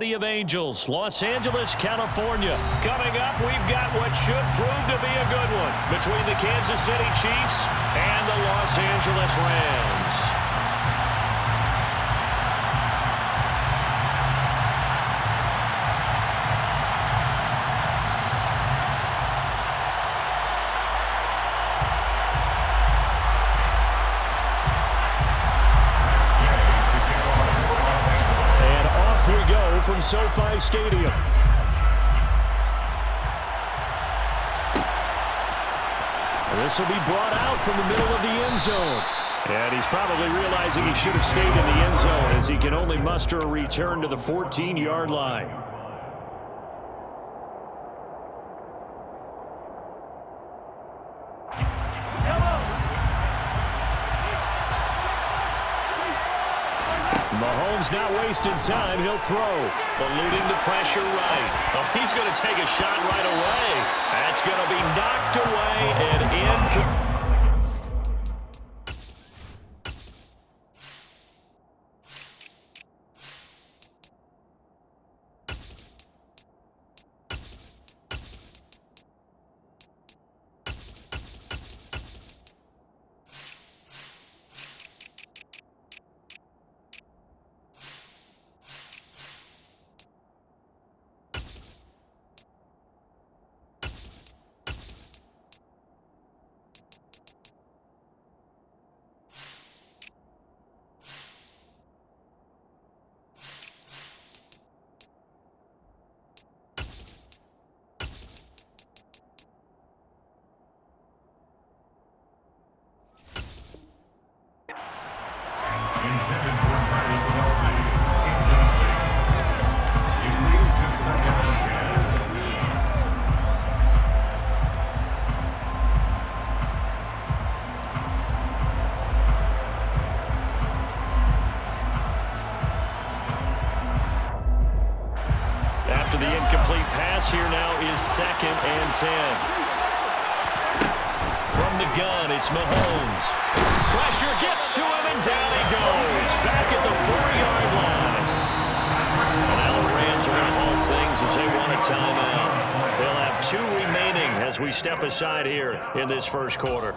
Of Angels, Los Angeles, California. Coming up, we've got what should prove to be a good one between the Kansas City Chiefs and the Los Angeles Rams. From SoFi Stadium. This will be brought out from the middle of the end zone. And he's probably realizing he should have stayed in the end zone as he can only muster a return to the 14-yard line. Mahomes not wasting time. He'll throw. Eluding the pressure right. Oh, he's going to take a shot right away. That's going to be knocked away and in. After the incomplete pass, here now is 2nd and 10. From the gun, it's Mahomes. Pressure gets to him, and down he goes. Back at the 4-yard line. And now the Rams are on all things as they want a timeout. They'll have 2 remaining as we step aside here in this first quarter.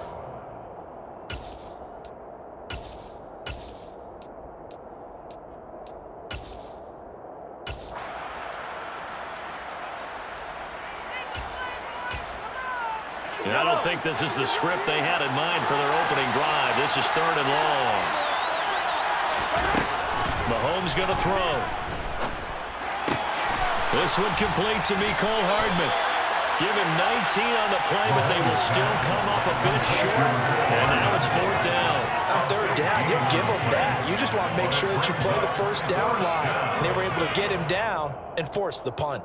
I don't think this is the script they had in mind for their opening drive. This is 3rd and long. Mahomes going to throw. This one complete to Mecole Hardman. Give him 19 on the play, but they will still come up a bit short. And now it's 4th down. On 3rd down, you give them that. You just want to make sure that you play the first down line. And they were able to get him down and force the punt.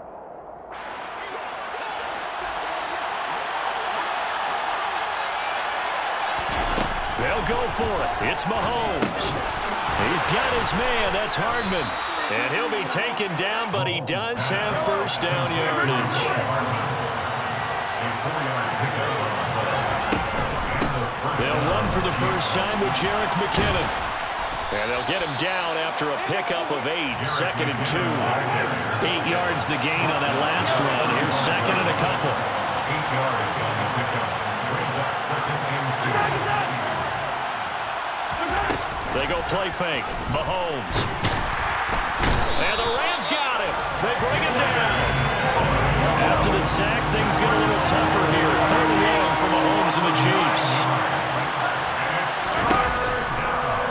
They'll go for it. It's Mahomes. He's got his man. That's Hardman. And he'll be taken down, but he does have first down yardage. They'll run for the first time with Jerick McKinnon. And they'll get him down after a pickup of 8. 2nd and 2. 8 yards the gain on that last run. Here's 2nd and a couple. 8 yards on the pickup. Brings up 2nd and 2. They go play fake. Mahomes. And the Rams got him. They bring him down. After the sack, things get a little tougher here. 3rd and long for Mahomes and the Chiefs.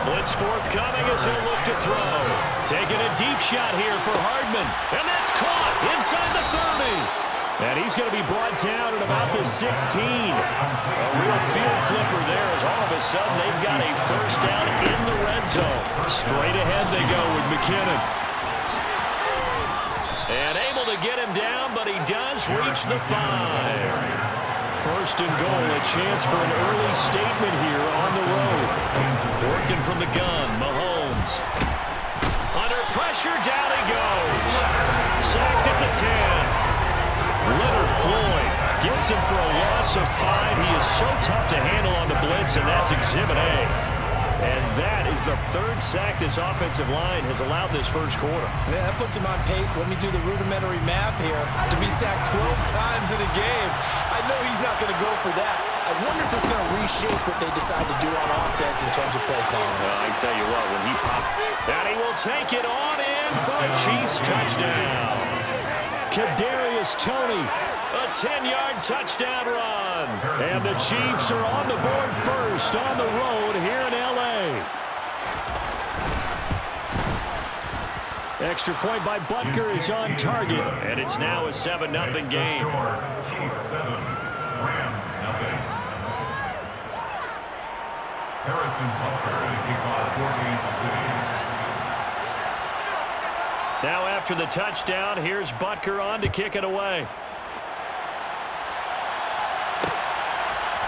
Blitz forthcoming as he'll look to throw. Taking a deep shot here for Hardman. And that's caught inside the 30. And he's going to be brought down at about the 16. A real field flipper there as all of a sudden they've got a first down in the red zone. Straight ahead they go with McKinnon. And able to get him down, but he does reach the 5. 1st and goal, a chance for an early statement here on the road. Working from the gun, Mahomes. Under pressure, down he goes. Sacked at the 10. Leonard Floyd gets him for a loss of 5. He is so tough to handle on the blitz, and that's Exhibit A. And that is the third sack this offensive line has allowed this first quarter. Yeah, that puts him on pace. Let me do the rudimentary math here. To be sacked 12 times in a game, I know he's not going to go for that. I wonder if it's going to reshape what they decide to do on offense in terms of play calling. Well, I can tell you what, when he popped, and he will take it on in for a Chiefs touchdown. Kadarius Toney, a 10-yard touchdown run. And the Chiefs are on the board first on the road here in L.A. Extra point by Butker is on target, and it's now a 7-0 game. Chiefs 7, Rams 0. Harrison Butker to kick off for Kansas City. Now after the touchdown, here's Butker on to kick it away.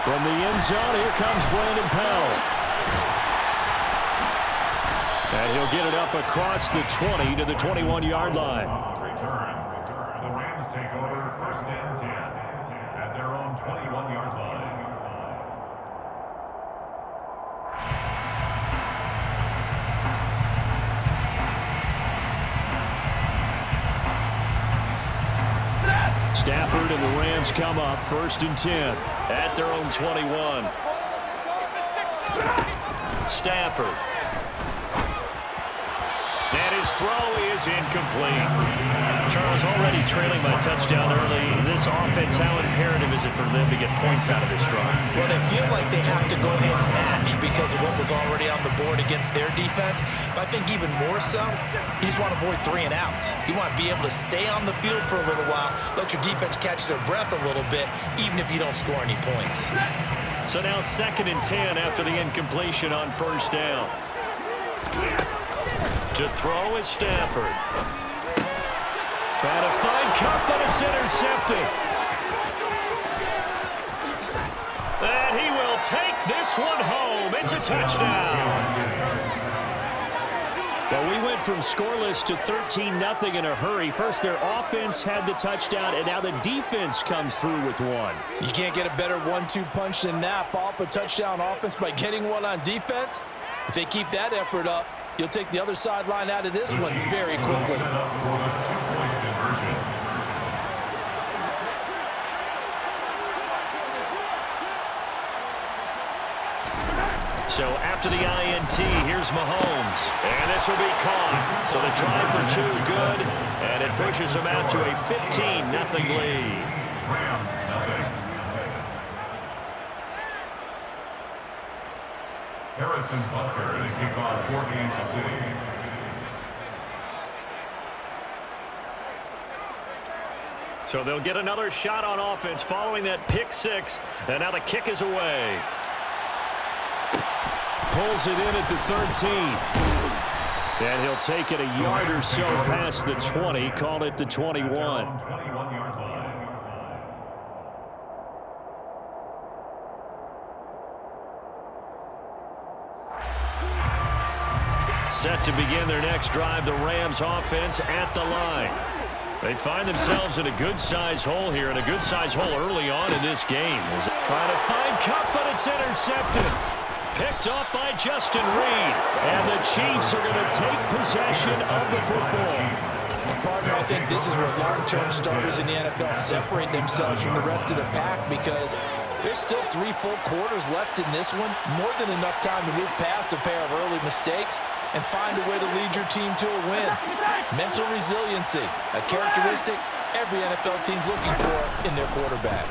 From the end zone, here comes Brandon Powell. And he'll get it up across the 20 to the 21-yard line. Return. The Rams take over 1st and 10 at their own 21-yard line. Stafford and the Rams come up 1st and 10 at their own 21. Stafford. And his throw is incomplete. Charles, already trailing by touchdown early. This offense, how imperative is it for them to get points out of this drive? Well, they feel like they have to go ahead and match because of what was already on the board against their defense. But I think even more so, you just want to avoid 3 and outs. You want to be able to stay on the field for a little while, let your defense catch their breath a little bit, even if you don't score any points. So now 2nd and 10 after the incompletion on 1st down. To throw is Stafford. Trying to find Cup, but it's intercepted. And he will take this one home. It's a touchdown. Well, we went from scoreless to 13-0 in a hurry. First, their offense had the touchdown, and now the defense comes through with one. You can't get a better 1-2 punch than that. Follow up a touchdown offense by getting one on defense. If they keep that effort up, you'll take the other sideline out of this one very quickly. So after the INT, here's Mahomes. And this will be caught. So the try for 2 good, and it pushes them out to a 15-0 lead. Rams 0. Harrison Butker to kick off for Kansas City. So they'll get another shot on offense following that pick 6. And now the kick is away. Pulls it in at the 13. And he'll take it a yard or so past the 20. Call it the 21. 21-yard line. Set to begin their next drive, the Rams offense at the line. They find themselves in a good-sized hole here, and a good-sized hole early on in this game. Trying to find Cup, but it's intercepted. Picked up by Justin Reed. And the Chiefs are going to take possession of the football. Partner, I think this is where long-term starters in the NFL separate themselves from the rest of the pack because there's still 3 full quarters left in this one. More than enough time to move past a pair of early mistakes and find a way to lead your team to a win. Mental resiliency, a characteristic every NFL team's looking for in their quarterback.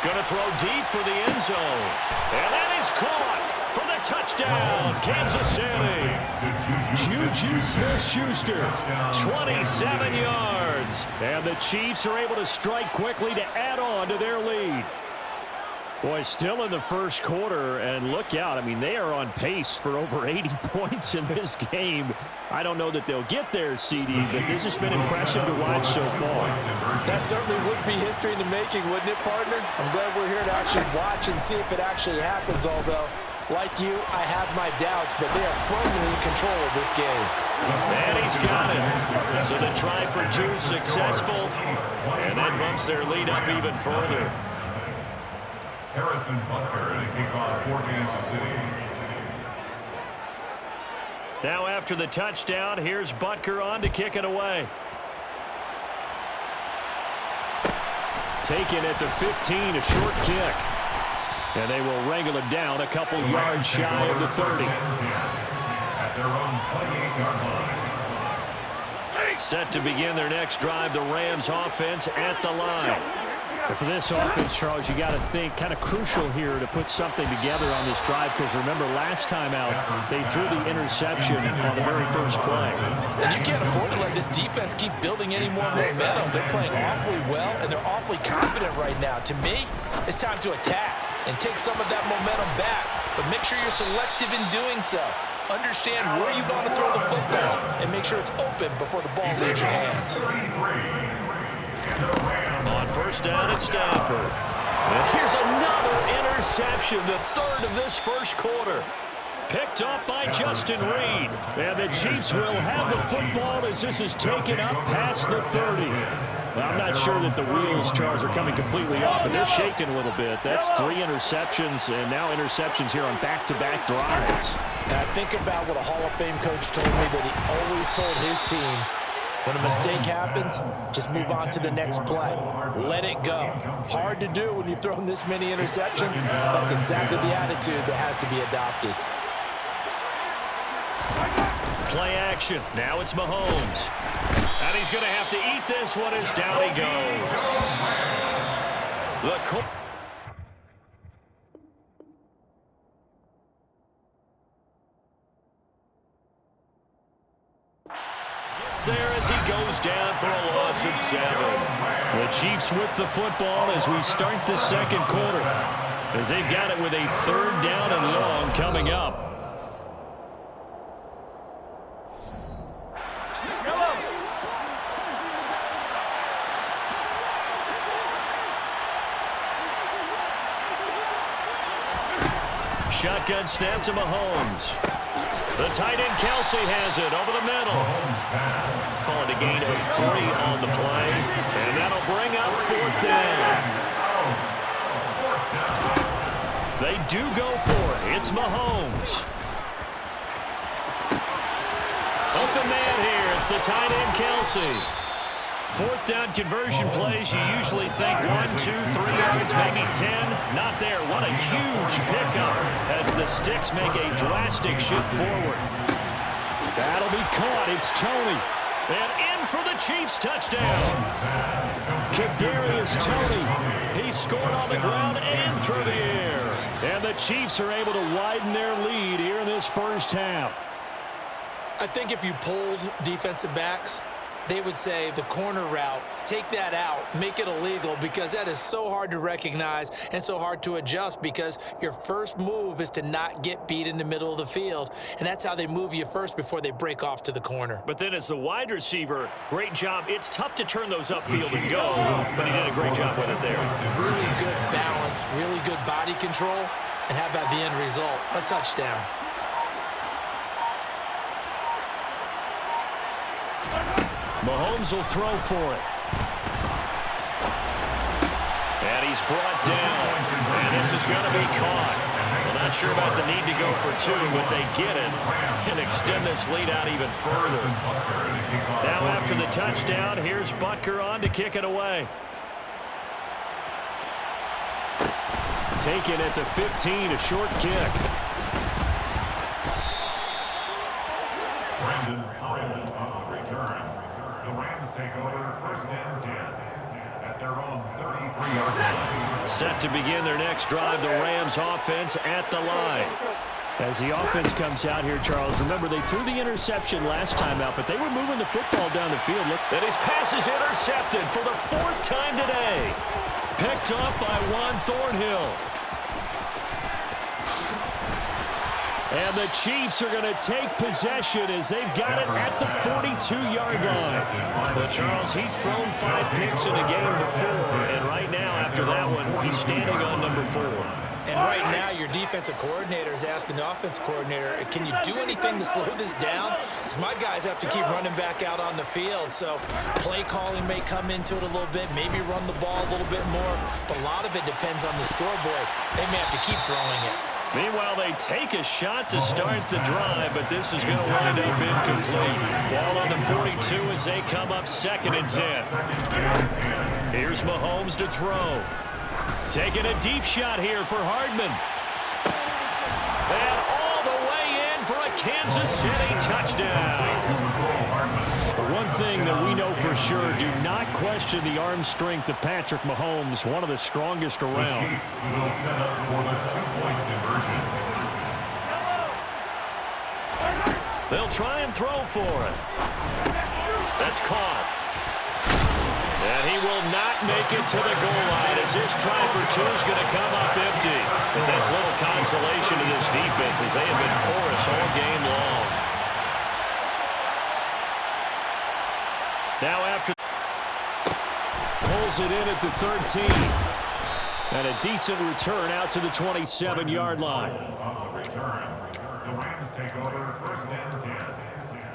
Going to throw deep for the end zone. And that is caught for the touchdown, Kansas City. Juju Smith-Schuster, 27 yards. And the Chiefs are able to strike quickly to add on to their lead. Boy, still in the first quarter, and look out. I mean, they are on pace for over 80 points in this game. I don't know that they'll get there, CD, but this has been impressive to watch so far. That certainly would be history in the making, wouldn't it, partner? I'm glad we're here to actually watch and see if it actually happens, although, like you, I have my doubts, but they are firmly in control of this game. And he's got it. So the try for 2 successful, and that bumps their lead up even further. Harrison Butker to kick off for Kansas City. Now after the touchdown, here's Butker on to kick it away. Taken at the 15, a short kick. And they will wrangle it down a couple yards shy of the 30. At their own 28-yard line. Set to begin their next drive, the Rams offense at the line. But for this offense, Charles, you got to think kind of crucial here to put something together on this drive, because remember last time out they threw the interception on the very first play. And you can't afford to let this defense keep building any more momentum. They're playing awfully well, and they're awfully confident right now. To me, it's time to attack and take some of that momentum back, but make sure you're selective in doing so. Understand where you want to throw the football and make sure it's open before the ball leaves your hands. On first down at Stanford. And here's another interception, the third of this first quarter. Picked up by Justin Reed. And the Chiefs will have the football as this is taken up past the 30. Well, I'm not sure that the wheels, Charles, are coming completely off, but they're shaking a little bit. That's 3 interceptions, and now interceptions here on back-to-back drives. And I think about what a Hall of Fame coach told me that he always told his teams, when a mistake happens, just move on to the next play. Let it go. Hard to do when you've thrown this many interceptions. That's exactly the attitude that has to be adopted. Play action. Now it's Mahomes. And he's going to have to eat this one as down he goes. Gets there as he goes down for a loss of 7. The Chiefs with the football as we start the second quarter, as they've got it with a 3rd down and long coming up. Shotgun snap to Mahomes. The tight end Kelsey has it over the middle. Calling a gain of 3 on the play. And that'll bring up 4th down. They do go for it. It's Mahomes. Open man here. It's the tight end Kelsey. 4th down conversion plays, you usually think 1, 2, 3 yards, maybe 10. Not there. What a huge pickup as the sticks make a drastic shift forward. That'll be caught. It's Tony. And in for the Chiefs touchdown. Kadarius Toney. He scored on the ground and through the air. And the Chiefs are able to widen their lead here in this first half. I think if you polled defensive backs, they would say the corner route, take that out, make it illegal, because that is so hard to recognize and so hard to adjust, because your first move is to not get beat in the middle of the field, and that's how they move you first before they break off to the corner. But then as the wide receiver, great job. It's tough to turn those upfield and go, but he did a great job with it there. Really good balance, really good body control, and how about the end result? A touchdown. Mahomes will throw for it. And he's brought down. And this is going to be caught. I'm not sure about the need to go for 2, but they get it and extend this lead out even further. Now after the touchdown, here's Butker on to kick it away. Taken at the 15, a short kick. Take over 1st and 10 at their own 33-yard line. Set to begin their next drive, the Rams offense at the line. As the offense comes out here, Charles, remember they threw the interception last time out, but they were moving the football down the field. Look. And his pass is intercepted for the 4th time today. Picked up by Juan Thornhill. And the Chiefs are going to take possession as they've got it at the 42-yard line. But Charles, he's thrown 5 picks in a game before, and right now after that one, he's standing on number 4. And right now, your defensive coordinator is asking the offensive coordinator, can you do anything to slow this down? Because my guys have to keep running back out on the field. So play calling may come into it a little bit, maybe run the ball a little bit more. But a lot of it depends on the scoreboard. They may have to keep throwing it. Meanwhile, they take a shot to start the drive, but this is going to wind up incomplete. Ball on the 42 as they come up 2nd and 10. Here's Mahomes to throw. Taking a deep shot here for Hardman. And all the way in for a Kansas City touchdown. One thing that we know for sure, do not question the arm strength of Patrick Mahomes, one of the strongest around. The Chiefs will set up for the 2-point conversion. They'll try and throw for it. That's caught. And he will not make it to the goal line as this try for 2 is going to come up empty. But that's little consolation to this defense as they have been porous all game long. Now after pulls it in at the 13. And a decent return out to the 27-yard line. On the return, the Rams take over 1st and 10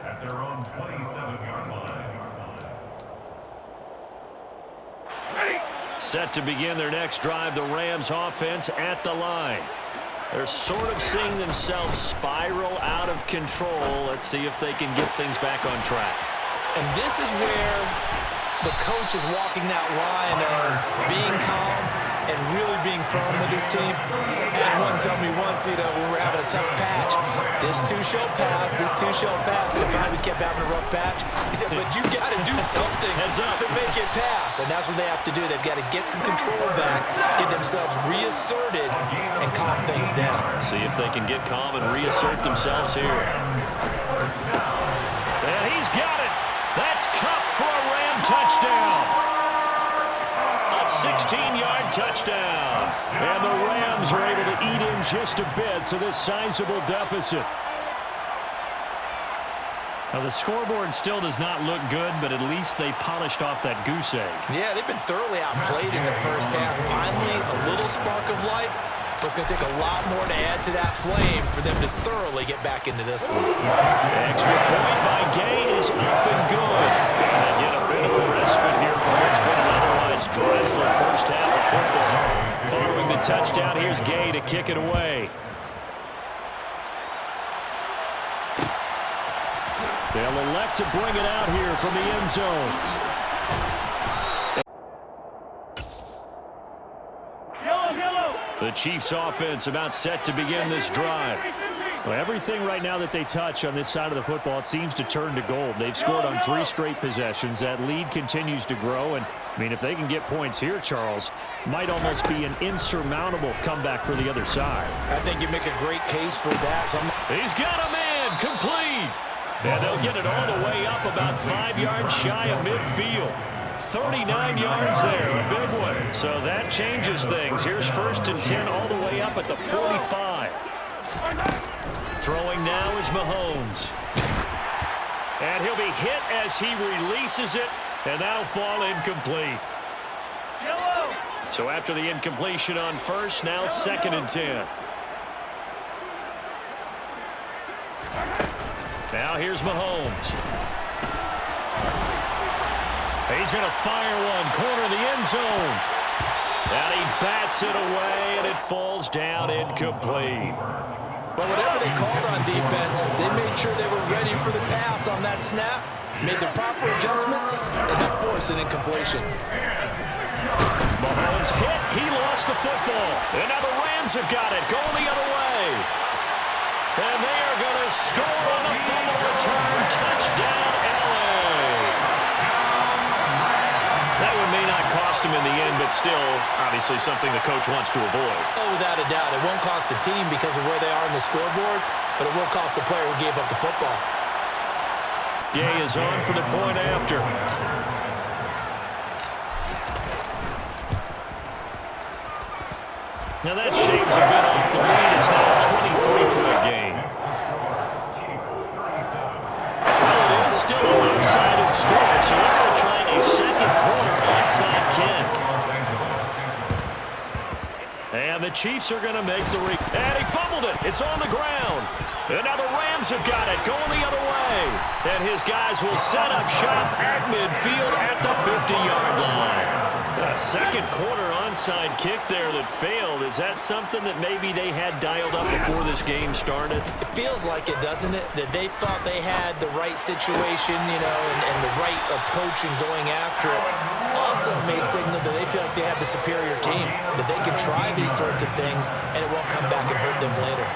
at their own 27-yard line. Set to begin their next drive, the Rams offense at the line. They're sort of seeing themselves spiral out of control. Let's see if they can get things back on track. And this is where the coach is walking that line of being calm and really being firm with his team. And one told me once, when we were having a tough patch, this too shall pass, this too shall pass. And finally we kept having a rough patch. He said, but you got to do something to make it pass. And that's what they have to do. They've got to get some control back, get themselves reasserted, and calm things down. See if they can get calm and reassert themselves here. And he's got it. That's Cup for a Ram touchdown. A 16-yard touchdown. And the Rams are able to eat in just a bit to this sizable deficit. Now, the scoreboard still does not look good, but at least they polished off that goose egg. Yeah, they've been thoroughly outplayed in the first half. Finally, a little spark of life. But it's going to take a lot more to add to that flame for them to thoroughly get back into this one. Extra point by Gay is up and good. And get a bit of a respite here from what's been an otherwise dreadful first half of football. Following the touchdown, here's Gay to kick it away. They'll elect to bring it out here from the end zone. The Chiefs offense about set to begin this drive. Well, everything right now that they touch on this side of the football, it seems to turn to gold. They've scored on 3 straight possessions. That lead continues to grow. And, I mean, if they can get points here, Charles, might almost be an insurmountable comeback for the other side. I think you make a great case for that. He's got a man complete. And they'll get it all the way up about 5 yards shy of midfield. 39 yards there, a big one. So that changes things. Here's 1st and 10 all the way up at the 45. Throwing now is Mahomes. And he'll be hit as he releases it, and that'll fall incomplete. So after the incompletion on 1st, now 2nd and 10. Now here's Mahomes. He's going to fire one, corner of the end zone. And he bats it away, and it falls down incomplete. But whatever they called on defense, they made sure they were ready for the pass on that snap, made the proper adjustments, and then forced an incompletion. Mahomes hit. He lost the football. And now the Rams have got it, going the other way. And they are going to score on a fumble return. Touchdown, LA. That one may not cost him in the end, but still, obviously, something the coach wants to avoid. Oh, without a doubt. It won't cost the team because of where they are on the scoreboard, but it will cost the player who gave up the football. Gay is on for the point after. Now that shaves a bit off the lead. It's now a 23-point game. Well, it is still a lopsided score, so they're going to try a second quarter onside kick. And the Chiefs are going to make the and he fumbled it. It's on the ground. And now the Rams have got it going the other way. And his guys will set up shop at midfield at the 50-yard line. A second quarter onside kick there that failed. Is that something that maybe they had dialed up before this game started? It feels like it, doesn't it? That they thought they had the right situation, and the right approach in going after it. Also may signal that they feel like they have the superior team, that they can try these sorts of things, and it won't come back and hurt them later.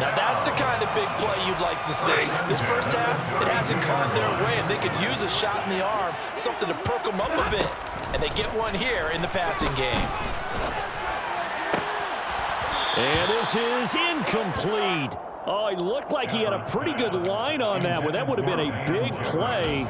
Now that's the kind of big play you'd like to see. This first half, it hasn't gone their way, and they could use a shot in the arm, something to perk them up a bit. And they get one here in the passing game. And this is incomplete. Oh, he looked like he had a pretty good line on that one. That would have been a big play,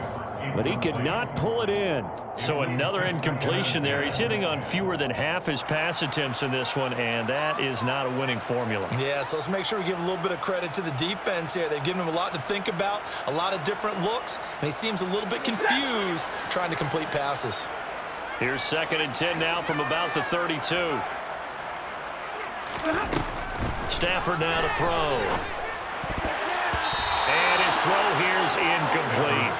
but he could not pull it in. So another incompletion there. He's hitting on fewer than half his pass attempts in this one, and that is not a winning formula. Yeah, so let's make sure we give a little bit of credit to the defense here. They've given him a lot to think about, a lot of different looks, and he seems a little bit confused trying to complete passes. Here's 2nd and 10 now from about the 32. Stafford now to throw. And his throw here's incomplete.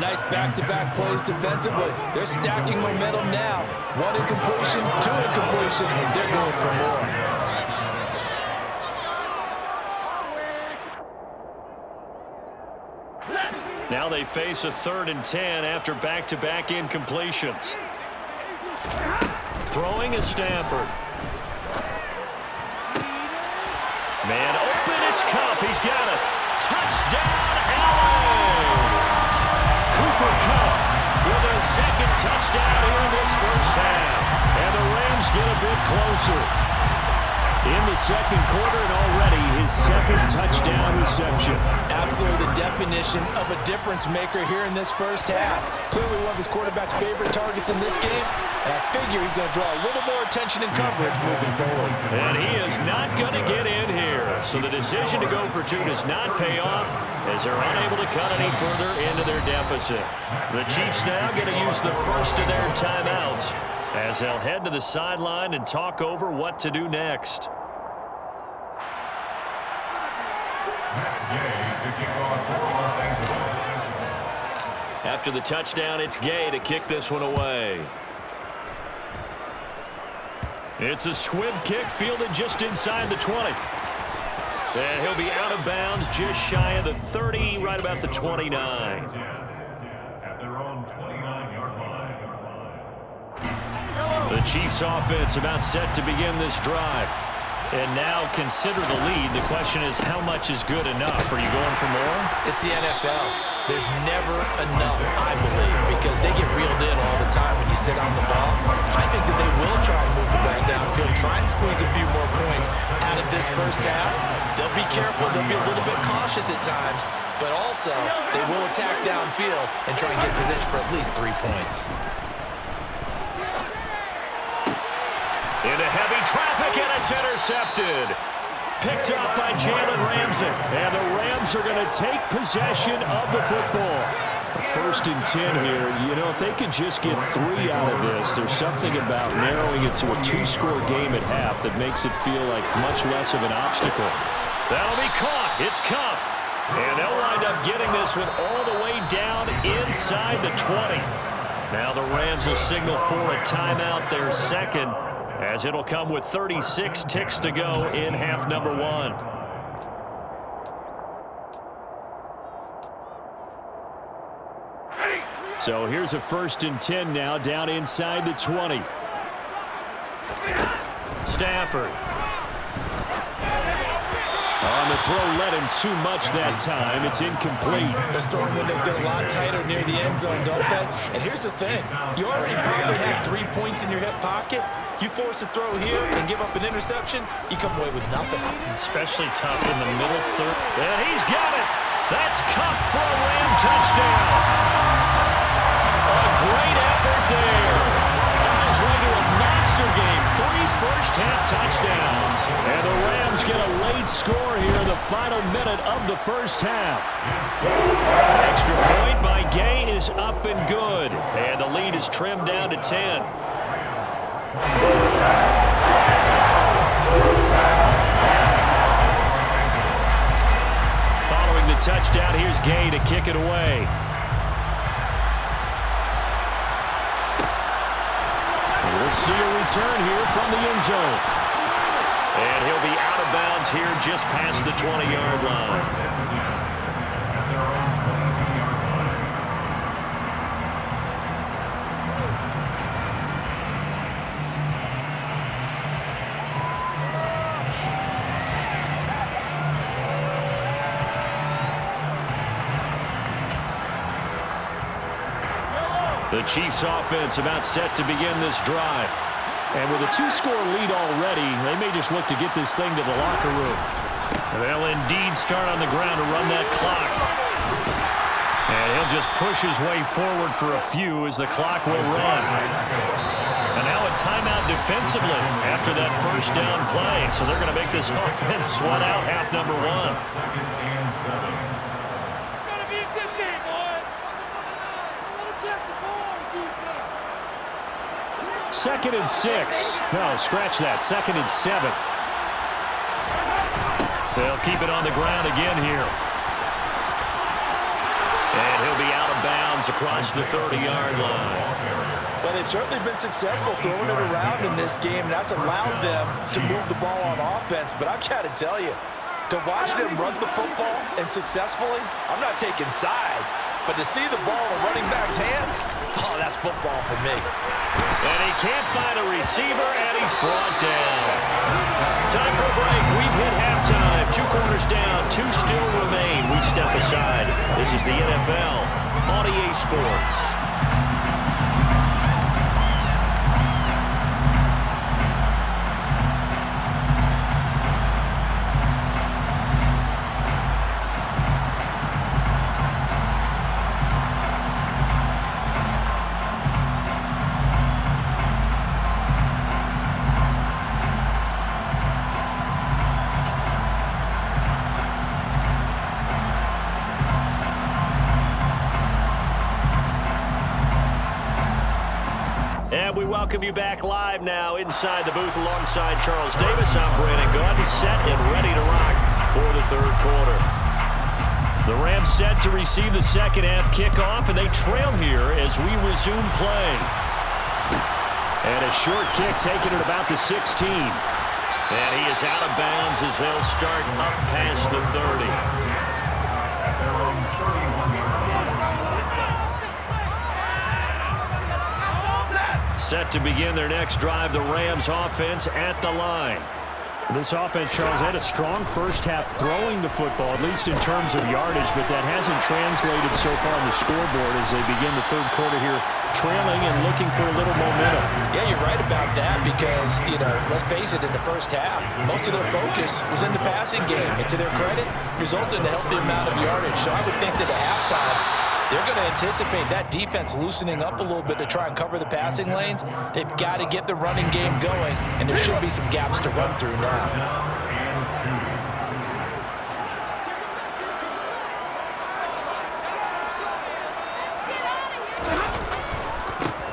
Nice back-to-back plays defensively. They're stacking momentum now. 1 incompletion, 2 incompletion. They're going for more. Now they face a 3rd and 10 after back-to-back incompletions. Throwing is Stafford. Man open, it's Kupp. He's got it. Touchdown, Allen! Cooper Kupp with a 2nd touchdown here in this first half. And the Rams get a bit closer. In the 2nd quarter, and already his 2nd touchdown reception. Absolutely the definition of a difference maker here in this first half. Clearly one of his quarterback's favorite targets in this game, and I figure he's going to draw a little more attention and coverage moving forward. And he is not going to get in here. So the decision to go for 2 does not pay off as they're unable to cut any further into their deficit. The Chiefs now going to use the first of their timeouts as they'll head to the sideline and talk over what to do next. After the touchdown, it's Gay to kick this one away. It's a squib kick fielded just inside the 20. And he'll be out of bounds just shy of the 30, right about the 29. At their own 29-yard line. The Chiefs offense about set to begin this drive. And now consider the lead. The question is, how much is good enough? Are you going for more? It's the NFL. There's never enough, I believe, because they get reeled in all the time when you sit on the ball. I think that they will try and move the ball downfield, try and squeeze a few more points out of this first half. They'll be careful. They'll be a little bit cautious at times, but also they will attack downfield and try and get position for at least 3 points. Into heavy traffic, and it's intercepted. Picked up by Jalen Ramsey. And the Rams are going to take possession of the football. 1st and 10 here. You know, if they could just get 3 out of this, there's something about narrowing it to a 2-score game at half that makes it feel like much less of an obstacle. That'll be caught. It's Kupp. And they'll wind up getting this one all the way down inside the 20. Now the Rams will signal for a timeout, their 2nd. As it'll come with 36 ticks to go in half number 1. So here's a 1st and 10 now down inside the 20. Stafford. On the throw, led him too much that time. It's incomplete. The storm windows get a lot tighter near the end zone, don't they? And here's the thing. You already probably have 3 points in your hip pocket. You force a throw here and give up an interception, you come away with nothing. Especially tough in the middle third. And he's got it. That's Kupp for a Ram touchdown. A great effort there. On his way to a monster game. 3 first-half touchdowns. And the Rams get a late score here in the final minute of the first half. Extra point by Gay is up and good. And the lead is trimmed down to 10. to touchdown. Here's Gay to kick it away. We'll see a return here from the end zone. And he'll be out of bounds here just past the 20-yard line. The Chiefs offense about set to begin this drive. And with a 2-score lead already, they may just look to get this thing to the locker room. They'll indeed start on the ground to run that clock. And he'll just push his way forward for a few as the clock will run. And now a timeout defensively after that first down play. So they're going to make this offense sweat out half number one. Second and 7. Second and 6. No, scratch that. Second and 7. They'll keep it on the ground again here. And he'll be out of bounds across the 30-yard line. Well, they've certainly been successful throwing it around in this game, and that's allowed them to move the ball on offense. But I've got to tell you, to watch them run the football and successfully, I'm not taking sides. But to see the ball in a running back's hands, oh, that's football for me. And he can't find a receiver, and he's brought down. Time for a break. We've hit halftime. 2 quarters down, 2 still remain. We step aside. This is the NFL on EA Sports. And we welcome you back live now inside the booth alongside Charles Davis. I'm Brandon Gaudin, set and ready to rock for the third quarter. The Rams set to receive the second half kickoff, and they trail here as we resume play. And a short kick taken at about the 16. And he is out of bounds as they'll start up past the 30. Set to begin their next drive, the Rams offense at the line. This offense, Charles, had a strong first half throwing the football, at least in terms of yardage, but that hasn't translated so far on the scoreboard as they begin the third quarter here, trailing and looking for a little momentum. Yeah, you're right about that because, let's face it, in the first half, most of their focus was in the passing game. And to their credit, resulted in a healthy amount of yardage. So I would think that at halftime, they're going to anticipate that defense loosening up a little bit to try and cover the passing lanes. They've got to get the running game going, and there should be some gaps to run through now.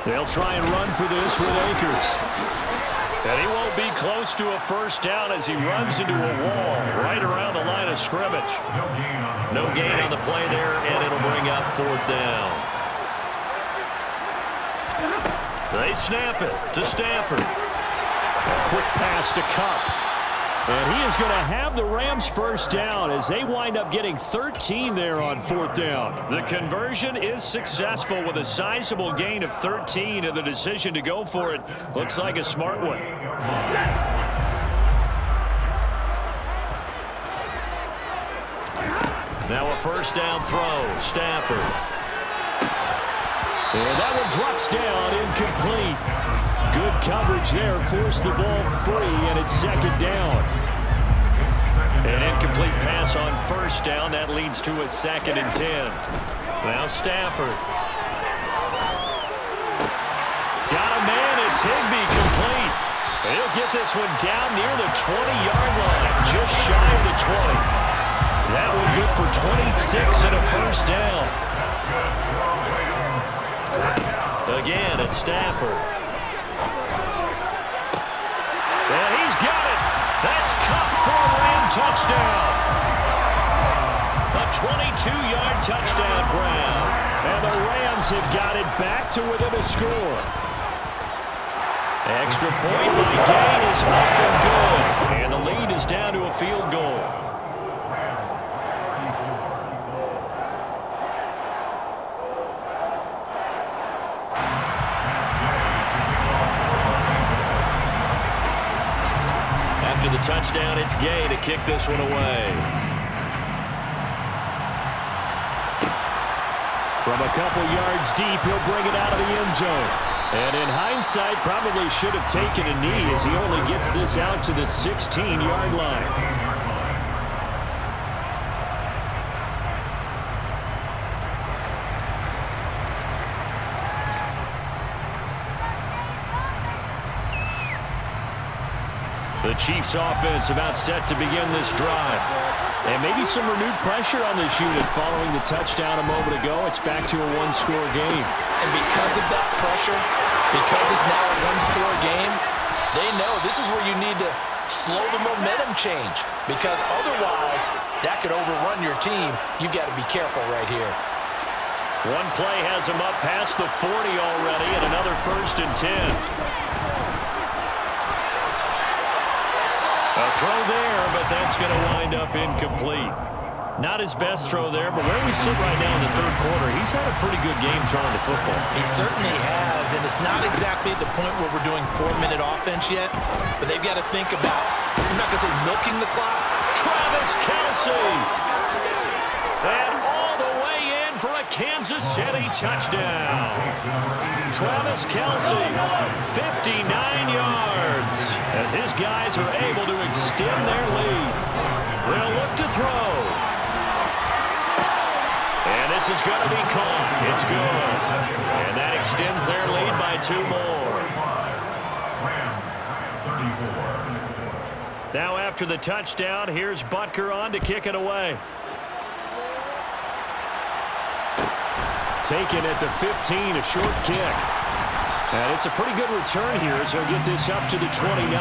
They'll try and run for this with Akers. And he won't be close to a first down as he runs into a wall right around the line of scrimmage. No gain on the play there, and it'll bring up fourth down. They snap it to Stafford. A quick pass to Kupp. And he is going to have the Rams first down as they wind up getting 13 there on fourth down. The conversion is successful with a sizable gain of 13, and the decision to go for it looks like a smart one. Now a first down throw, Stafford. And that one drops down, incomplete. Good coverage there, forced the ball free, and it's second down. An incomplete pass on first down. That leads to a 2nd and 10. Now Stafford. Got a man. It's Higbee complete. He'll get this one down near the 20-yard line, just shy of the 20. That one good for 26 and a first down. Again, it's Stafford. And he's got it. That's Kupp for a Ram touchdown. A 22-yard touchdown grab. And the Rams have got it back to within a score. Extra point by Gain is up and good. And the lead is down to a field goal. After the touchdown, it's Gay to kick this one away. From a couple yards deep, he'll bring it out of the end zone. And in hindsight, probably should have taken a knee as he only gets this out to the 16-yard line. The Chiefs offense about set to begin this drive. And maybe some renewed pressure on this unit following the touchdown a moment ago. It's back to a one-score game. And because of that pressure, because it's now a one-score game, they know this is where you need to slow the momentum change. Because otherwise, that could overrun your team. You've got to be careful right here. One play has him up past the 40 already, and another 1st and 10. A throw there, but that's going to wind up incomplete. Not his best throw there, but where we sit right now in the third quarter, he's had a pretty good game throwing the football. He certainly has, and it's not exactly at the point where we're doing 4-minute offense yet, but they've got to think about, I'm not going to say milking the clock. Travis Kelce! And all the way in for a Kansas City touchdown. Travis Kelce, 59 yards, as his guys are able to extend their lead. They'll look to throw. And this is going to be caught. It's good. And that extends their lead by 2 more. Now after the touchdown, here's Butker on to kick it away. Taken at the 15, a short kick. And it's a pretty good return here as he'll get this up to the 29.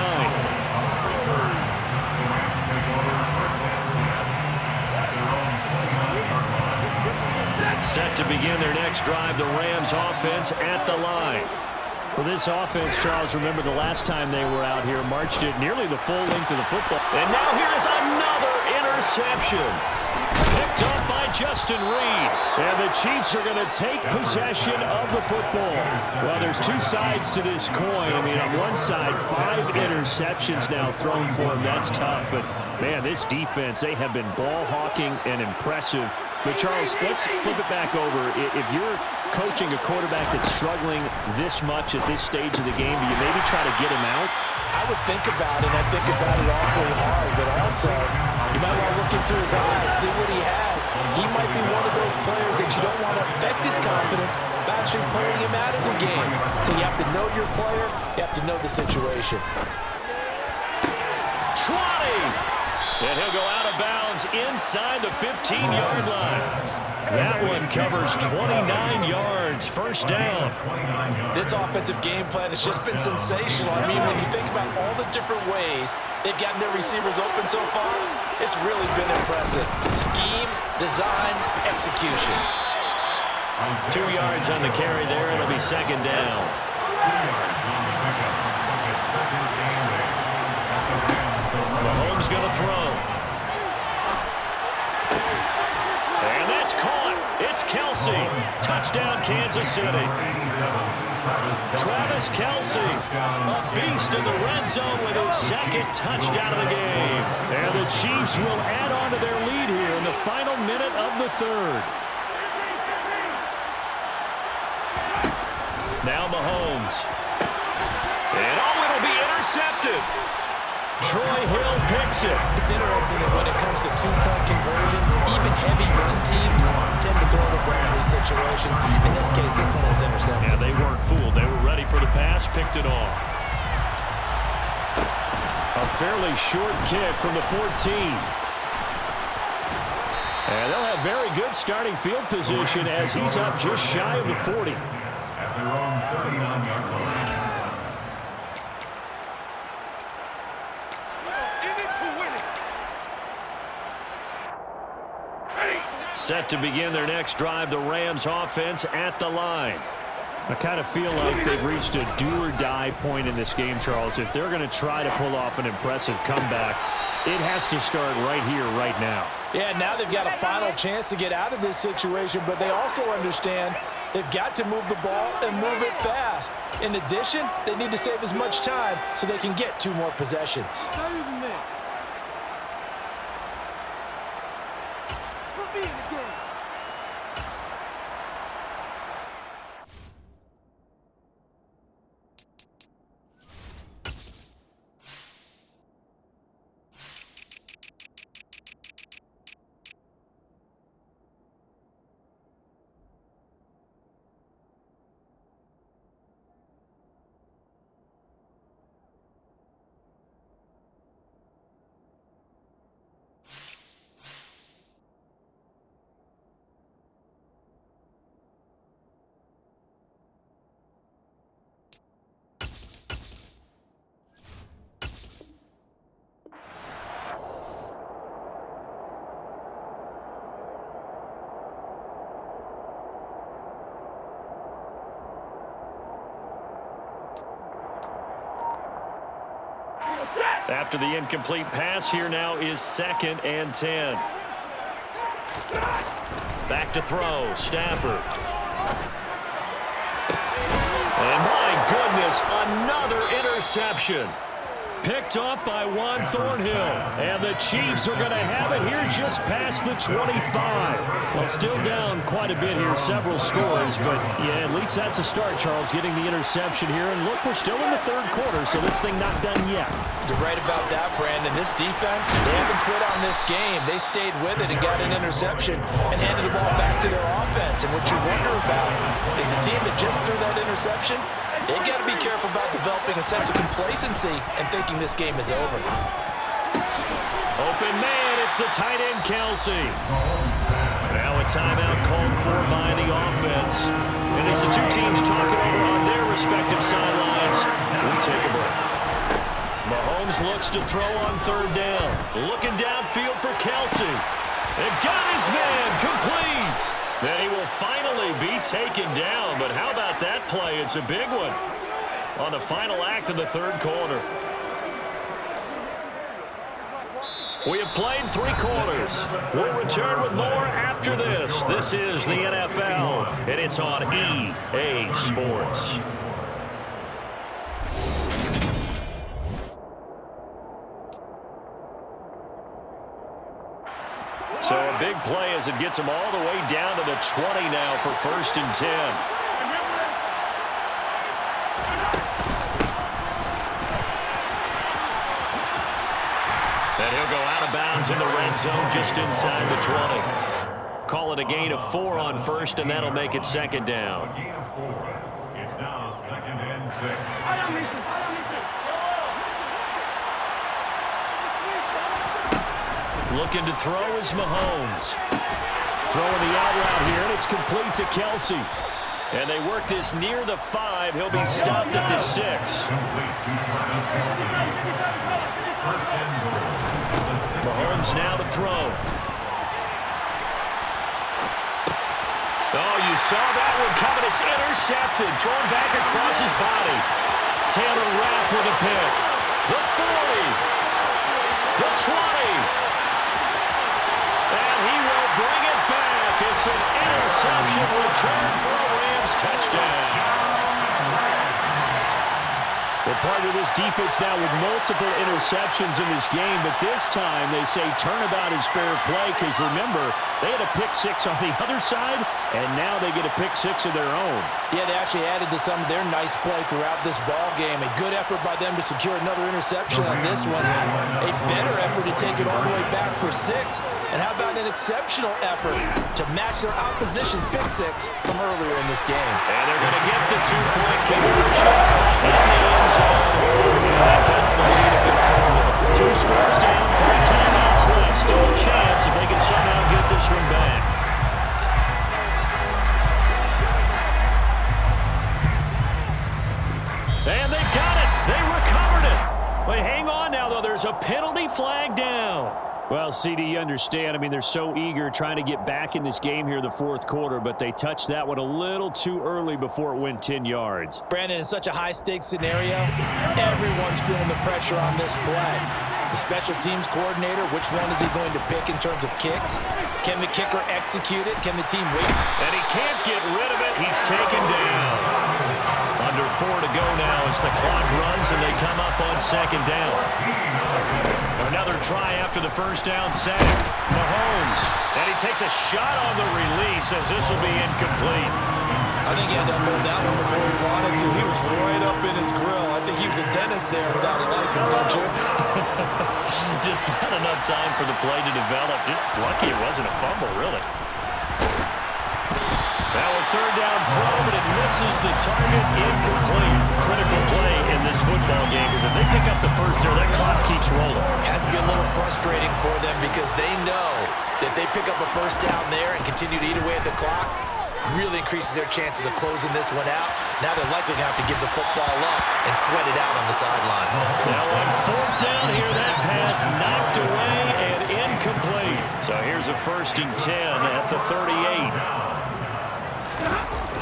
Set to begin their next drive, the Rams offense at the line. For this offense, Charles, remember the last time they were out here, marched it nearly the full length of the football. And now here's another interception. Picked up by Justin Reed. And the Chiefs are going to take possession of the football. Well, there's 2 sides to this coin. I mean, on one side, 5 interceptions now thrown for him. That's tough. But, man, this defense, they have been ball hawking and impressive. But, Charles, let's flip it back over. If you're coaching a quarterback that's struggling this much at this stage of the game, do you maybe try to get him out? I would think about it. I think about it awfully hard, but also you might want to look into his eyes, see what he has. He might be one of those players that you don't want to affect his confidence by actually pulling him out of the game. So you have to know your player. You have to know the situation. 20! And he'll go out of bounds inside the 15-yard line. That one covers 29 yards, 1st down. This offensive game plan has just been sensational. I mean, when you think about all the different ways they've gotten their receivers open so far, it's really been impressive. Scheme, design, execution. 2 yards on the carry there. It'll be 2nd down. 2 yards on the pickup. It's 2nd down there. Mahomes going to throw. And that's caught. It's Kelce. Touchdown, Kansas City. Travis Kelce, a beast in the red zone with his 2nd touchdown of the game. And the Chiefs will add on to their lead here in the final minute of the 3rd. Now Mahomes. And it'll be intercepted. Troy Hill picks it. It's interesting that when it comes to 2-point conversions, even heavy run teams tend to throw the ball in these situations. In this case, this one was intercepted. Yeah, they weren't fooled. They were ready for the pass, picked it off. A fairly short kick from the 14. And they'll have very good starting field position as he's up just shy of the 40. At their own 39-yard line. Set to begin their next drive, the Rams offense at the line. I kind of feel like they've reached a do-or-die point in this game, Charles. If they're going to try to pull off an impressive comeback, it has to start right here, right now. Yeah, now they've got a final chance to get out of this situation, but they also understand they've got to move the ball and move it fast. In addition, they need to save as much time so they can get 2 more possessions. After the incomplete pass, here now is 2nd and 10. Back to throw, Stafford. And my goodness, another interception. Picked off by Juan Thornhill. And the Chiefs are going to have it here just past the 25. Well, still down quite a bit here, several scores. But, yeah, at least that's a start, Charles, getting the interception here. And, look, we're still in the 3rd quarter, so this thing not done yet. You're right about that, Brandon. This defense, they haven't quit on this game. They stayed with it and got an interception and handed the ball back to their offense. And what you wonder about is the team that just threw that interception, they've got to be careful about developing a sense of complacency and thinking this game is over. Open man, it's the tight end, Kelsey. Now a timeout called for by the offense. And as the 2 teams talk it over on their respective sidelines, we take a break. Mahomes looks to throw on 3rd down. Looking downfield for Kelsey. And got his man complete. Then he will finally be taken down. But how about that play? It's a big one on the final act of the 3rd quarter. We have played 3 quarters. We'll return with more after this. This is the NFL, and it's on EA Sports. So a big play as it gets them all the way down to the 20 now for 1st and 10. And he'll go out of bounds in the red zone just inside the 20. Call it a gain of 4 on 1st, and that'll make it 2nd down. A gain of 4. It's now 2nd and 6. Looking to throw is Mahomes. Throwing the out route here, and it's complete to Kelsey. And they work this near the 5. He'll be stopped at the 6. Complete to Travis Kelsey. 1st and goal. Mahomes now to throw. Oh, you saw that one coming. It's intercepted. Thrown back across his body. Taylor Rapp with a pick. The 40. The 20. And he will bring it back. It's an interception return for a Rams touchdown. Well, part of this defense now with multiple interceptions in this game, but this time they say turnabout is fair play because, remember, they had a pick 6 on the other side, and now they get a pick 6 of their own. Yeah, they actually added to some of their nice play throughout this ball game. A good effort by them to secure another interception on this one. A better effort to take it all the way back for 6. And how about an exceptional effort to match their opposition's pick 6 from earlier in this game. And they're going to get the 2-point conversion in the end zone. That cuts the lead a bit further. 2 scores down, 3 timeouts left. Still a chance if they can somehow get this one back. And they've got it. They recovered it. But hang on now, though. There's a penalty flag down. Well, CD, you understand. I mean, they're so eager trying to get back in this game here in the fourth quarter, but they touched that one a little too early before it went 10 yards. Brandon, in such a high-stakes scenario, everyone's feeling the pressure on this play. The special teams coordinator, which one is he going to pick in terms of kicks? Can the kicker execute it? Can the team wait? And he can't get rid of it. He's taken down. Under 4 to go now as the clock runs and they come up on second down. Another try after the first down sack. Mahomes. And he takes a shot on the release as this will be incomplete. I think he had to unload that one before he wanted to. He was right up in his grill. I think he was a dentist there without a license, don't you? Just not enough time for the play to develop. Just lucky it wasn't a fumble, really. Now a third down throw, but it misses the target. Incomplete. Critical play in this football game because if they pick up the first there, that clock keeps rolling. Has to be a little frustrating for them because they know that they pick up a first down there and continue to eat away at the clock, really increases their chances of closing this one out. Now they're likely going to have to give the football up and sweat it out on the sideline. Now on fourth down here, that pass knocked away and incomplete. So here's a 1st and 10 at the 38.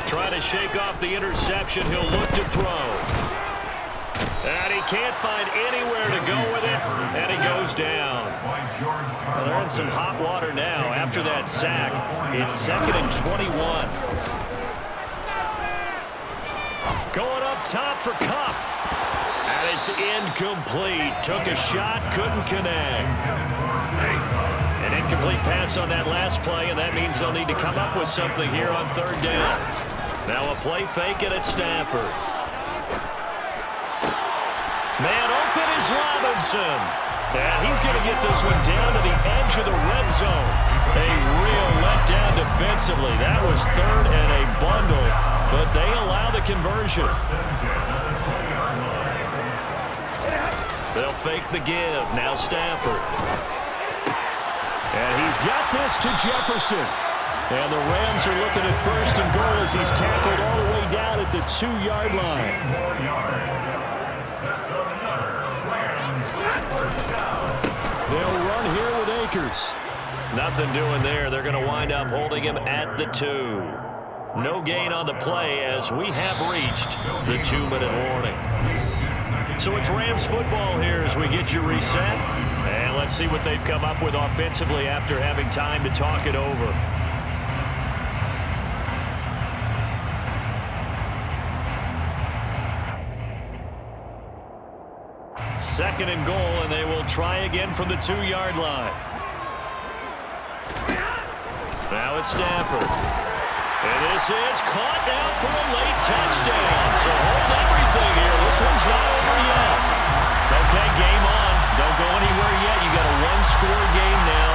Trying to shake off the interception. He'll look to throw. And he can't find anywhere to go with it, and he goes down. Well, they're in some hot water now. After that sack, it's 2nd and 21. Going up top for Kupp. And it's incomplete. Took a shot, couldn't connect. An incomplete pass on that last play, and that means they'll need to come up with something here on 3rd down. Now a play fake it at Stafford. Man open is Robinson. And he's going to get this one down to the edge of the red zone. A real letdown defensively. That was 3rd and a bundle, but they allow the conversion. They'll fake the give. Now Stafford. And he's got this to Jefferson. And the Rams are looking at 1st and goal as he's tackled all the way down at the 2-yard line. They'll run here with Akers. Nothing doing there. They're going to wind up holding him at the 2. No gain on the play as we have reached the 2-minute warning. So it's Rams football here as we get you reset. And let's see what they've come up with offensively after having time to talk it over. 2nd and goal, and they will try again from the 2-yard line. Now it's Stafford. And this is caught now for a late touchdown. So hold everything here. This one's not over yet. Okay, game on. Don't go anywhere yet. You got a 1-score game now.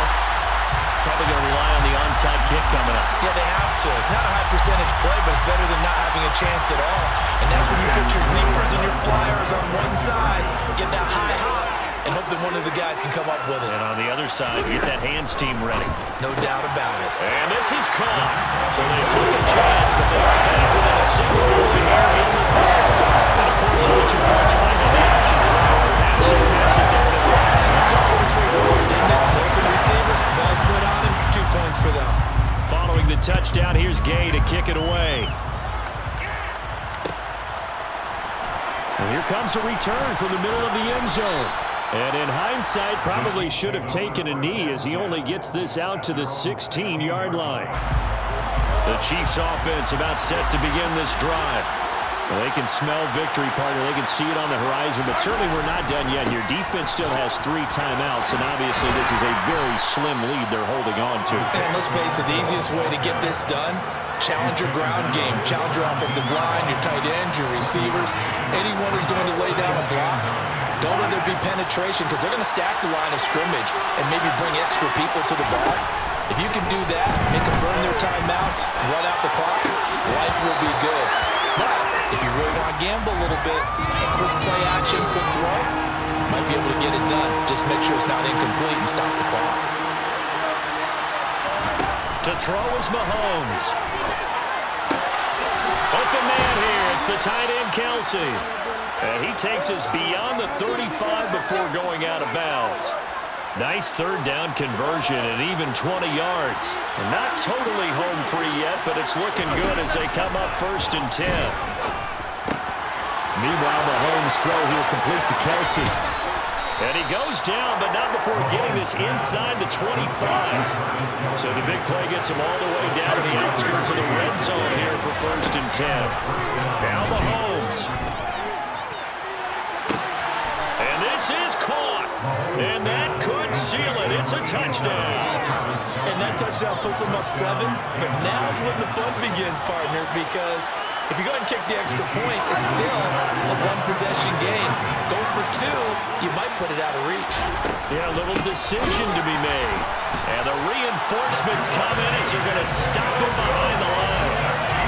Probably going to rely on the onside kick coming up. Yeah, they have to. It's not a high percentage play, but it's better than not having a chance at all. And that's when you put your leapers and your flyers on one side, get that high hop, and hope that one of the guys can come up with it. And on the other side, get that hands team ready. No doubt about it. And this is caught. So they took a chance, but they are back within a single point here in the third. And of course, on the 2-point try, the options are pass it there, and it works. Pretty straightforward, didn't it? Open receiver, ball's put on him, 2 points for them. Following the touchdown, here's Gay to kick it away. And here comes a return from the middle of the end zone. And in hindsight, probably should have taken a knee as he only gets this out to the 16-yard line. The Chiefs offense about set to begin this drive. Well, they can smell victory, partner. They can see it on the horizon, but certainly we're not done yet. Your defense still has 3 timeouts, and obviously this is a very slim lead they're holding on to. And let's face it, the easiest way to get this done, challenge your ground game, challenge your offensive line, your tight ends, your receivers, anyone who's going to lay down a block. Don't let there be penetration because they're going to stack the line of scrimmage and maybe bring extra people to the ball. If you can do that, make them burn their timeouts, run out the clock, life will be good. But if you really want to gamble a little bit, quick play action, quick throw, might be able to get it done. Just make sure it's not incomplete and stop the clock. To throw is Mahomes. Open man here. It's the tight end, Kelsey. And he takes us beyond the 35 before going out of bounds. Nice third down conversion and even 20 yards. Not totally home free yet, but it's looking good as they come up 1st and 10. Meanwhile, Mahomes' throw here complete to Kelsey. And he goes down, but not before getting this inside the 25. So the big play gets him all the way down to the outskirts of the red zone here for 1st and 10. Now Mahomes. And this is caught. And that could seal it. It's a touchdown. And that touchdown puts them up 7. But now's when the fun begins, partner, because if you go ahead and kick the extra point, it's still a one-possession game. Go for 2, you might put it out of reach. Yeah, a little decision to be made. And the reinforcements come in as they're going to stop him behind the line.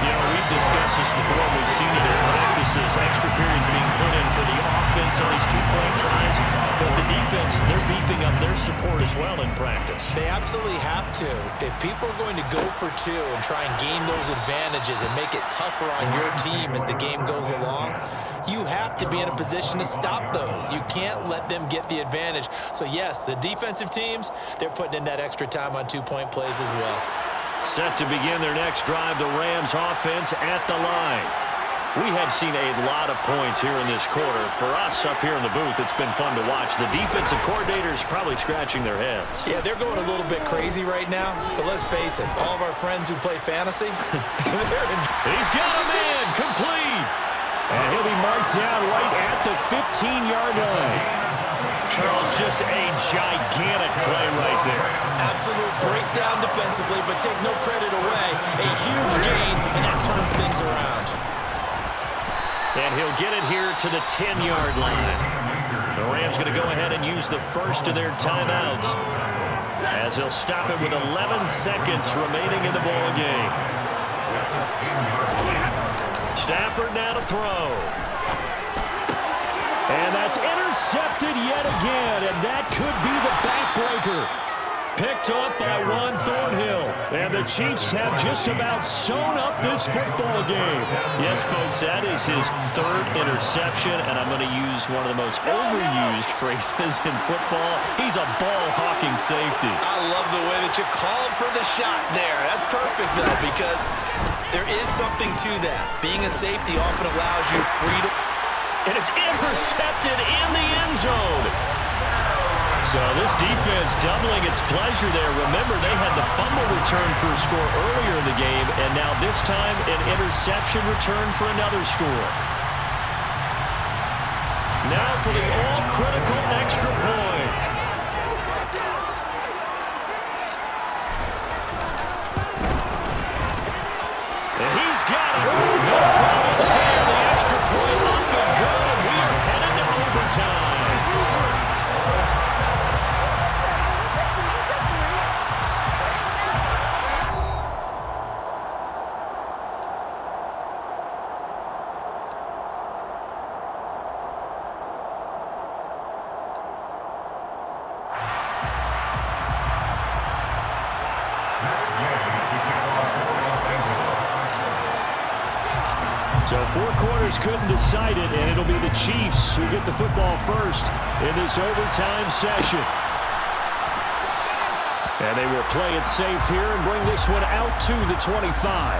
You know, we've discussed this before. We've seen it in practices. Extra periods being put in for the offense on these two-point tries. But the defense, they're beefing up their support as well in practice. They absolutely have to. If people are going to go for 2 and try and gain those advantages and make it tougher on your team as the game goes along, you have to be in a position to stop those. You can't let them get the advantage. So, yes, the defensive teams, they're putting in that extra time on two-point plays as well. Set to begin their next drive, the Rams offense at the line. We have seen a lot of points here in this quarter. For us up here in the booth, it's been fun to watch. The defensive coordinators probably scratching their heads. Yeah, they're going a little bit crazy right now. But let's face it, all of our friends who play fantasy, he's got a man complete. And he'll be marked down right at the 15-yard line. Charles, just a gigantic play right there. Absolute breakdown defensively, but take no credit away. A huge gain, and that turns things around. And he'll get it here to the 10-yard line. The Rams going to go ahead and use the first of their timeouts as he'll stop it with 11 seconds remaining in the ball game. Stafford now to throw. And that's intercepted yet again, and that could be the backbreaker. Picked up by Juan Thornhill. And the Chiefs have just about sewn up this football game. Yes, folks, that is his 3rd interception, and I'm going to use one of the most overused phrases in football. He's a ball-hawking safety. I love the way that you called for the shot there. That's perfect, though, because there is something to that. Being a safety often allows you freedom. And it's intercepted in the end zone. So this defense doubling its pleasure there. Remember, they had the fumble return for a score earlier in the game, and now this time an interception return for another score. Now for the all-critical extra point. And he's got it. No problems there. The extra point up and good, and we are headed to overtime. So 4 quarters couldn't decide it, and it'll be the Chiefs who get the football first in this overtime session. And they will play it safe here and bring this one out to the 25.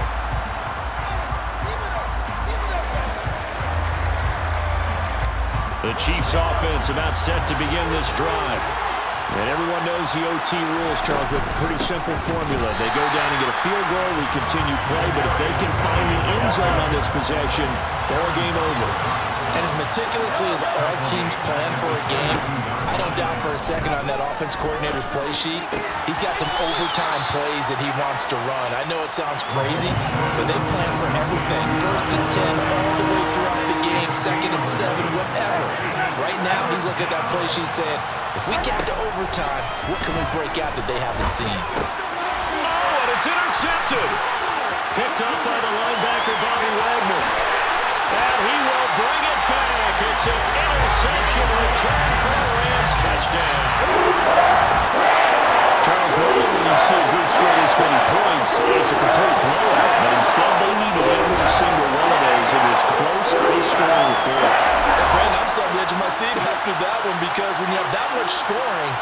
The Chiefs offense about set to begin this drive. And everyone knows the OT rules, Charles, but pretty simple formula. They go down and get a field goal, we continue play, but if they can find the end zone on this possession, ball game over. And as meticulously as all teams plan for a game, I don't doubt for a second on that offense coordinator's play sheet, he's got some overtime plays that he wants to run. I know it sounds crazy, but they plan for everything. 1st and 10 all the way throughout the game, 2nd and 7, whatever. Right now, he's looking at that play sheet saying, if we get to overtime, what can we break out that they haven't seen? Oh, and it's intercepted. Picked up by the linebacker, Bobby Wagner. And he will bring it back. It's an interception return for the Rams touchdown. Charles, normally when you see a group score this many points, it's a complete blowout. But instead, they need every single one of those in this close, high-scoring affair. Brandon, I'm still on the edge of my seat after that one because when you have that much scoring,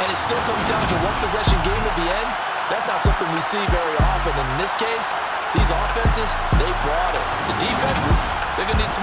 and it still comes down to one-possession game at the end, that's not something we see very often. And in this case, these offenses, they brought it. The defenses, they're going to need some